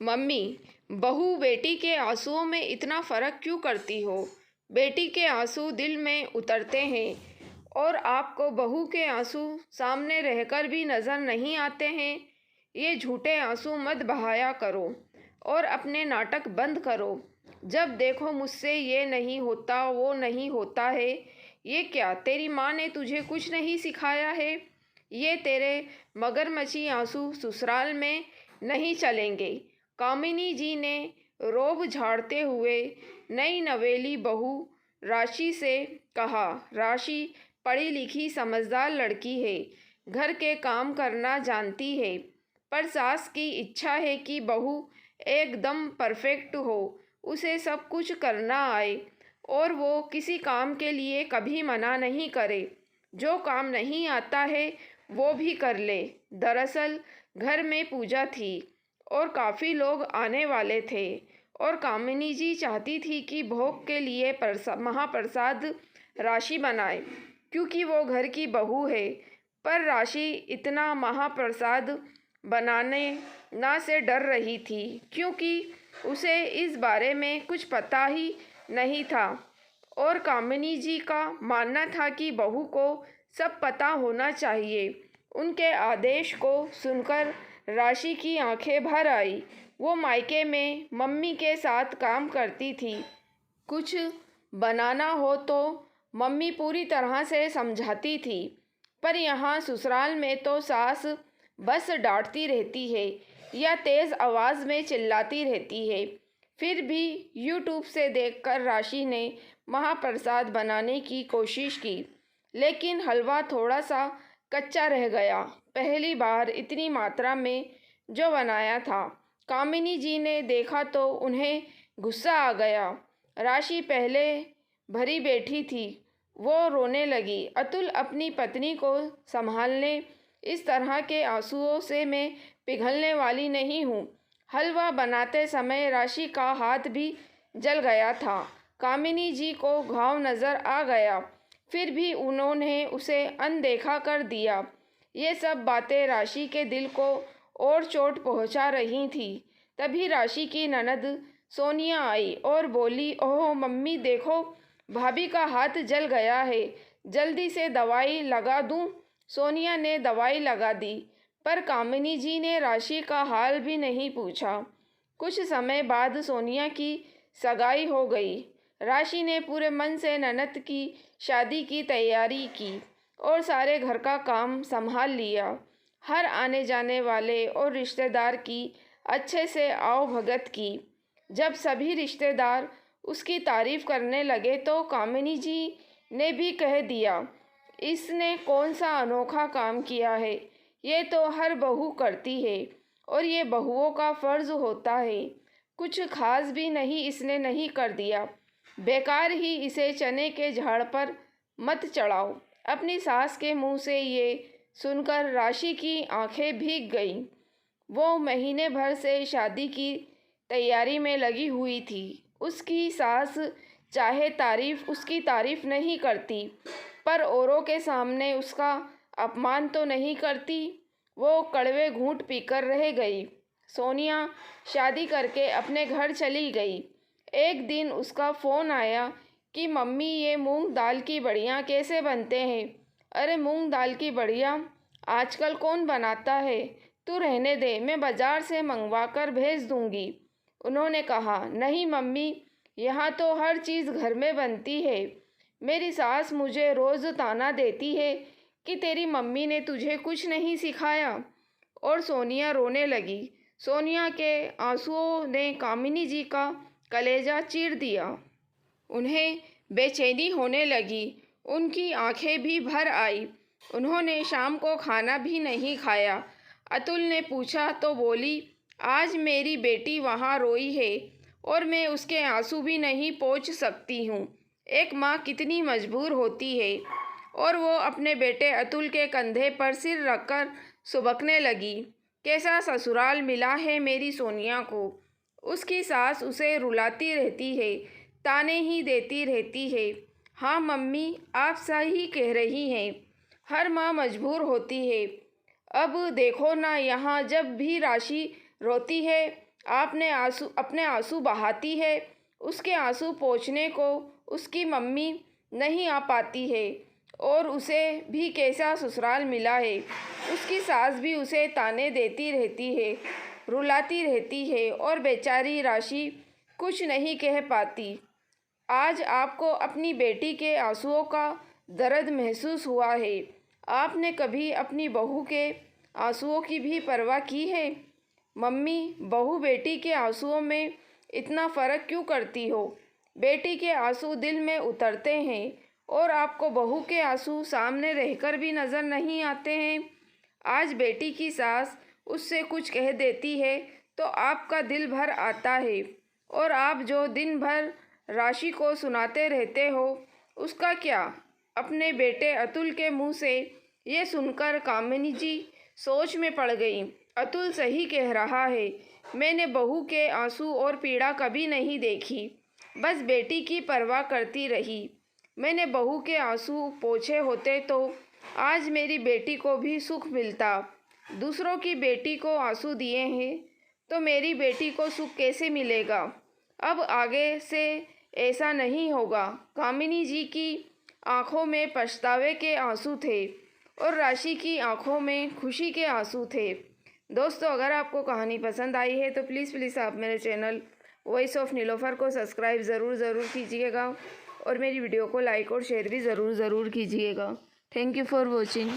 Mummy, बहू बेटी के आंसुओं में इतना फ़र्क क्यों करती हो? बेटी के आंसू दिल में उतरते हैं और आपको बहू के आंसू सामने रहकर भी नज़र नहीं आते हैं। ये झूठे आंसू मत बहाया करो और अपने नाटक बंद करो। जब देखो मुझसे ये नहीं होता, वो नहीं होता है। ये क्या, तेरी माँ ने तुझे कुछ नहीं सिखाया है? ये तेरे मगरमच्छी आंसू ससुराल में नहीं चलेंगे। कामिनी जी ने रोब झाड़ते हुए नई नवेली बहू राशि से कहा। राशि पढ़ी लिखी समझदार लड़की है, घर के काम करना जानती है, पर सास की इच्छा है कि बहू एकदम परफेक्ट हो, उसे सब कुछ करना आए और वो किसी काम के लिए कभी मना नहीं करे। जो काम नहीं आता है वो भी कर ले। दरअसल घर में पूजा थी और काफ़ी लोग आने वाले थे और कामिनी जी चाहती थी कि भोग के लिए महाप्रसाद राशि बनाए, क्योंकि वो घर की बहू है। पर राशि इतना महाप्रसाद बनाने ना से डर रही थी, क्योंकि उसे इस बारे में कुछ पता ही नहीं था और कामिनी जी का मानना था कि बहू को सब पता होना चाहिए। उनके आदेश को सुनकर राशि की आंखें भर आई। वो मायके में मम्मी के साथ काम करती थी। कुछ बनाना हो तो मम्मी पूरी तरह से समझाती थी, पर यहाँ ससुराल में तो सास बस डांटती रहती है या तेज़ आवाज़ में चिल्लाती रहती है। फिर भी यूट्यूब से देखकर राशि ने महाप्रसाद बनाने की कोशिश की, लेकिन हलवा थोड़ा सा कच्चा रह गया। पहली बार इतनी मात्रा में जो बनाया था, कामिनी जी ने देखा तो उन्हें गुस्सा आ गया। राशि पहले भरी बैठी थी, वो रोने लगी। अतुल, अपनी पत्नी को संभालने, इस तरह के आंसुओं से मैं पिघलने वाली नहीं हूँ। हलवा बनाते समय राशि का हाथ भी जल गया था। कामिनी जी को घाव नज़र आ गया, फिर भी उन्होंने उसे अनदेखा कर दिया। ये सब बातें राशि के दिल को और चोट पहुंचा रही थी। तभी राशि की ननद सोनिया आई और बोली, ओह मम्मी देखो, भाभी का हाथ जल गया है, जल्दी से दवाई लगा दूं? सोनिया ने दवाई लगा दी, पर कामिनी जी ने राशि का हाल भी नहीं पूछा। कुछ समय बाद सोनिया की सगाई हो गई। राशि ने पूरे मन से ननद की शादी की तैयारी की और सारे घर का काम संभाल लिया। हर आने जाने वाले और रिश्तेदार की अच्छे से आओ भगत की। जब सभी रिश्तेदार उसकी तारीफ करने लगे तो कामिनी जी ने भी कह दिया, इसने कौन सा अनोखा काम किया है, ये तो हर बहू करती है और ये बहुओं का फ़र्ज़ होता है। कुछ खास भी नहीं इसने नहीं कर दिया। बेकार ही इसे चने के झाड़ पर मत चढ़ाओ। अपनी सास के मुंह से ये सुनकर राशि की आंखें भीग गईं। वो महीने भर से शादी की तैयारी में लगी हुई थी। उसकी सास चाहे उसकी तारीफ नहीं करती, पर औरों के सामने उसका अपमान तो नहीं करती। वो कड़वे घूंट पीकर रह गई। सोनिया शादी करके अपने घर चली गई। एक दिन उसका फ़ोन आया कि मम्मी, ये मूंग दाल की बड़ियाँ कैसे बनते हैं? अरे मूंग दाल की बड़ियाँ आजकल कौन बनाता है? तू रहने दे, मैं बाज़ार से मंगवा कर भेज दूँगी। उन्होंने कहा, नहीं मम्मी, यहाँ तो हर चीज़ घर में बनती है। मेरी सास मुझे रोज़ ताना देती है कि तेरी मम्मी ने तुझे कुछ नहीं सिखाया। और सोनिया रोने लगी। सोनिया के आंसुओं ने कामिनी जी का कलेजा चीर दिया। उन्हें बेचैनी होने लगी। उनकी आंखें भी भर आई। उन्होंने शाम को खाना भी नहीं खाया। अतुल ने पूछा तो बोली, आज मेरी बेटी वहाँ रोई है और मैं उसके आंसू भी नहीं पोंछ सकती हूँ। एक माँ कितनी मजबूर होती है। और वो अपने बेटे अतुल के कंधे पर सिर रखकर सुबकने लगी। कैसा ससुराल मिला है मेरी सोनिया को। उसकी सास उसे रुलाती रहती है, ताने ही देती रहती है। हाँ मम्मी, आप सही कह रही हैं, हर माँ मजबूर होती है। अब देखो ना, यहाँ जब भी राशि रोती है अपने आंसू बहाती है। उसके आंसू पोंछने को उसकी मम्मी नहीं आ पाती है और उसे भी कैसा ससुराल मिला है। उसकी सास भी उसे ताने देती रहती है, रुलाती रहती है और बेचारी राशि कुछ नहीं कह पाती। आज आपको अपनी बेटी के आंसुओं का दर्द महसूस हुआ है। आपने कभी अपनी बहू के आंसुओं की भी परवाह की है? मम्मी, बहू बेटी के आंसुओं में इतना फ़र्क क्यों करती हो? बेटी के आंसू दिल में उतरते हैं और आपको बहू के आंसू सामने रहकर भी नज़र नहीं आते हैं। आज बेटी की सास उससे कुछ कह देती है तो आपका दिल भर आता है और आप जो दिन भर राशि को सुनाते रहते हो उसका क्या? अपने बेटे अतुल के मुंह से ये सुनकर कामिनी जी सोच में पड़ गई। अतुल सही कह रहा है। मैंने बहू के आंसू और पीड़ा कभी नहीं देखी, बस बेटी की परवाह करती रही। मैंने बहू के आंसू पोंछे होते तो आज मेरी बेटी को भी सुख मिलता। दूसरों की बेटी को आंसू दिए हैं तो मेरी बेटी को सुख कैसे मिलेगा? अब आगे से ऐसा नहीं होगा। कामिनी जी की आंखों में पछतावे के आंसू थे और राशि की आंखों में खुशी के आंसू थे। दोस्तों, अगर आपको कहानी पसंद आई है तो प्लीज़ आप मेरे चैनल वॉइस ऑफ नीलोफर को सब्सक्राइब ज़रूर कीजिएगा और मेरी वीडियो को लाइक और शेयर भी ज़रूर कीजिएगा। Thank you for watching.